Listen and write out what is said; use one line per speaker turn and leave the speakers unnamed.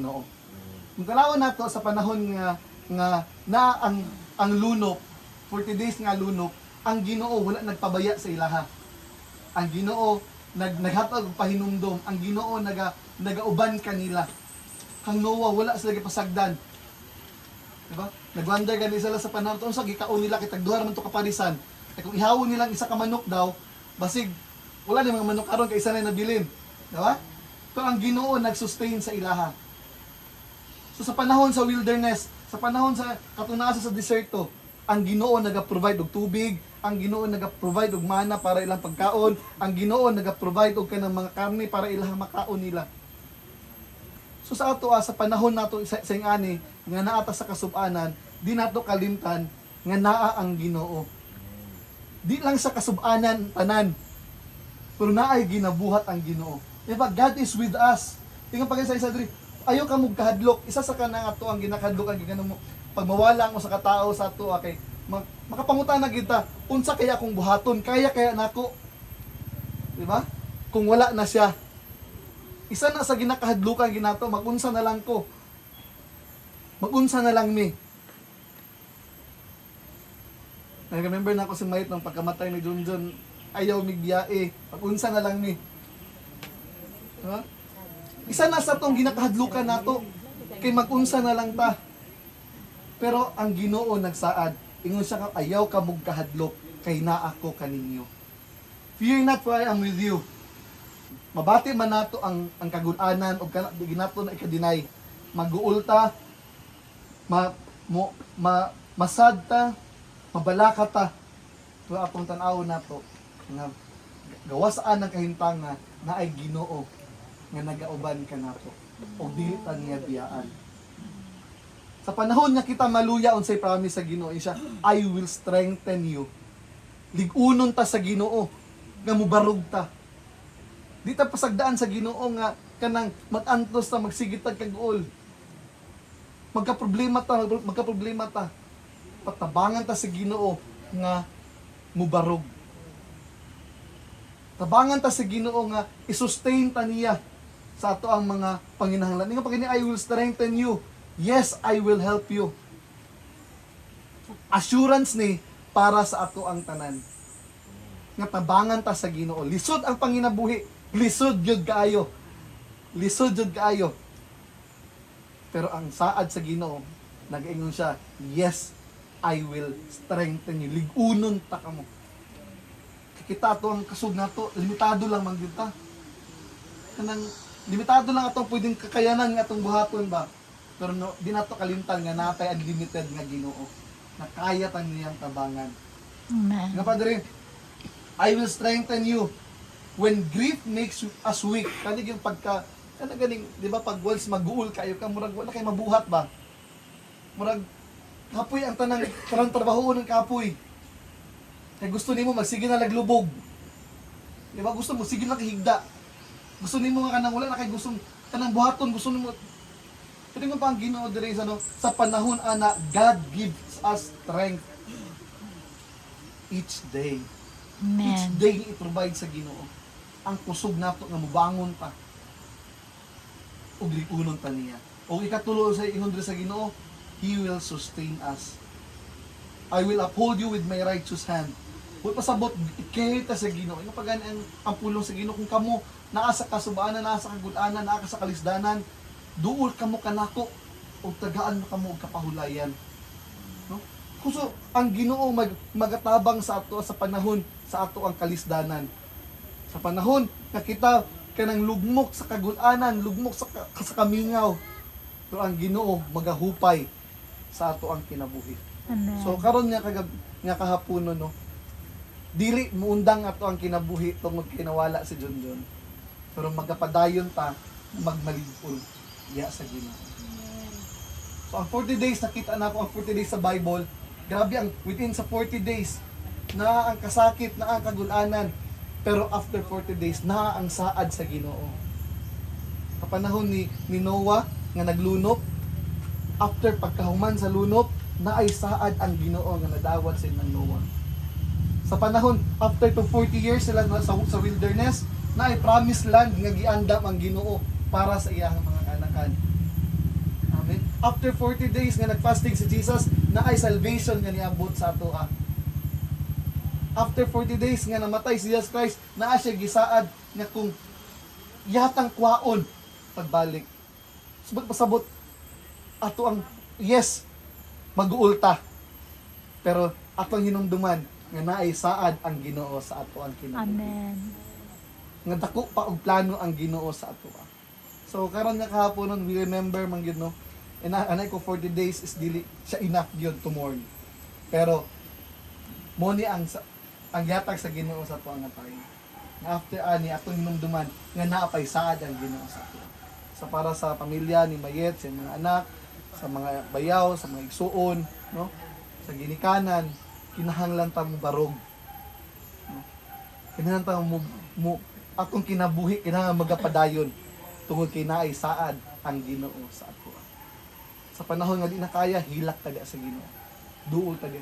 Ginoo. Kung tanawan nato sa panahon nga na ang lunop, 40 days nga lunop, ang Ginoo wala nagpabaya sa ilaha. Ang Ginoo naghatag og pahinumdom, ang Ginoo nagauban kanila. Kang Noah wala sila gipasagdan. Diba? Nagwander gani sila sa panahon unsa gikaon nila kay tagduha man to kaparisan. Kay kung ihawon nilang isa ka manok daw, basig wala ni mga manok aron kay isa na nabilin. Diba? Pero ang Ginoo nag-sustain sa ilaha. So sa panahon sa wilderness, sa panahon sa katunasan sa deserto, ang Ginoo naga-provide og tubig, ang Ginoo naga-provide og mana para ilang pagkaon, ang Ginoo naga-provide og kanang mga karne para ilang makaon nila. So sa ato sa panahon nato sa ingani nga naata sa kasub-anan, di nato kalimtan nga naa ang Ginoo. Di lang sa kasub-anan tanan, pero naay ginabuhat ang Ginoo. Diba, God is with us. Tingnan pag isa diri, ayo ka mong kahadlok. Isa sa kanang ato ang ginakadlok ang gigano mo. Pag mawala mo sa katao sa ato kay makapangutan na kita, unsa kaya akong buhaton? Kaya nako. Diba? Kung wala na siya. Isa na sa ginakahadlukan ginato, magunsa na lang ko. Magunsa na lang mi. Nag-remember na ako si Mayt nung pagkamatay ni Junjun, ayaw migbiyae, magunsa na lang mi. Diba? Isa na sa tong ginakahadlukan nato, kay magunsa na lang ta. Pero ang Ginoo nagsaad, ingon siya ka, ayaw ka mong kahadlok, kay naa ko kaninyo. Fear not, for I am with you. Mabati man nato ang kagunanan o ginato na ikadinay. Maguul ta, masad ta, mabalaka ta. Ito atong tanaw nato nga gawasaan ng kahintanga na ay Ginoo nga nagauban ka nato o dili ta niya biyaan. Sa panahon nga kita maluya unsay promise sa Ginoo siya, I will strengthen you. Ligunon ta sa Ginoo nga mubarog ta. Di ta pasagdaan sa Ginoo nga kanang matantos ta magsigit tag kag-ul. Magka-problema ta. Patabangan ta sa Ginoo nga mubarog. Tabangan ta sa Ginoo nga i-sustain ta niya sa ato ang mga panginahanglan. Ingon pa kini, I will strengthen you. Yes, I will help you. Assurance ni para sa ato ang tanan. Nga tabangan ta sa Ginoo. Lisod ang panginabuhi. Lisod jud kaayo. Lisod jud kaayo. Pero ang saad sa Ginoo, nag-ingon siya, yes, I will strengthen you. Ligunon ta kamo. Kita ato ang kasug nato, limitado lang man gyud ta. Kanang limitado lang atong pwedeng kakayanan nga atong buhaton ba. Pero no, di nato kalimtan nga natay unlimited nga Ginoo. Nakaya ta niyang tabangan.
Amen.
Nga Padre, I will strengthen you. When grief makes us weak, kanig yung pagka, ganing, di ba, pag once mag-uul kayo ka, murag wala kayo mabuhat ba? Murag, kapoy ang tanang trabaho ng kapoy. Kaya gusto nimo magsige na laglubog. Di ba, gusto mo, sige na kahigda. Gusto nimo nga kanang wala na kay gusto, kanang buhaton, gusto nimo. Pwede mo pa ang Ginoo dire sa panahon ana, God gives us strength each day.
Amen.
Each day i-provide sa Ginoo ang kusog nato nga mobangon pa ug ligunon ta niya. O ikatulo sa ingon sa Ginoo, He will sustain us. I will uphold you with my righteous hand. Kung pasabot, i-carry ta sa Ginoo. Yung pagani ang pulong sa Ginoo, kung kamo naa sa kasubaanan, naa sa kagudanan, naa sa kalisdanan, duol kamo kanako o tagaan mo kamo og kapahulayan. No? Kuso ang Ginoo magatabang sa ato sa panahon sa ato ang kalisdanan. Sa panahon nga kita kanang lugmok sa kagudanan, lugmok sa kamingaw. Pero ang Ginoo magahupay sa ato ang kinabuhi.
Amen.
So karon nga kahaponon no. Dili muundang ato ang kinabuhi tungod kinawala si Junjun. Pero magapadayon ta magmalig-ul diha sa Ginoo. So ang 40 days nakita na ako ang 40 days sa Bible. Grabe ang within sa 40 days na ang kasakit, na ang kagulanan. Pero after 40 days na ang saad sa Ginoo. Kapanahon ni Noah nga naglunop, after pagkahuman sa lunop, na ay saad ang Ginoo nga nadawat sa inang Noah. Sa panahon after to 40 years sila sa wilderness, na ay promised land nga giandam ang Ginoo para sa iyang mga anakan. After 40 days nga nagfasting si Jesus, naay salvation nga niabot sa ato. After 40 days nga namatay si Jesus Christ, naa siya gisaad nga kung yatang kwaon pagbalik. Subot pasabot ato ang yes mag-uulta. Pero atong hinumduman nga naay saad ang Ginoo sa ato ang kinabuhi.
Amen.
Nga dako pa og plano ang Ginoo sa ato. So karon nga kahapon nun, we remember man gyud no. And anay ko 40 days is dili siya enough gyud to mourn. Pero mo ni ang yatag sa Ginoo sa ato nga tayo. Nga after ani atong hinumduman nga naapay saad ang Ginoo sa ato. So para sa pamilya ni Mayet, sa mga anak, sa mga bayaw, sa mga igsuon, no? Sa ginikanan, kinahanglan ta mo barog. No? Kinahanglan ta mo akong kinabuhi, kinahanglan magapadayon tungod kay naay saad ang Ginoo sa ato. Sa panahon nga di na kaya, hilak taga sa Ginoo. Duol taga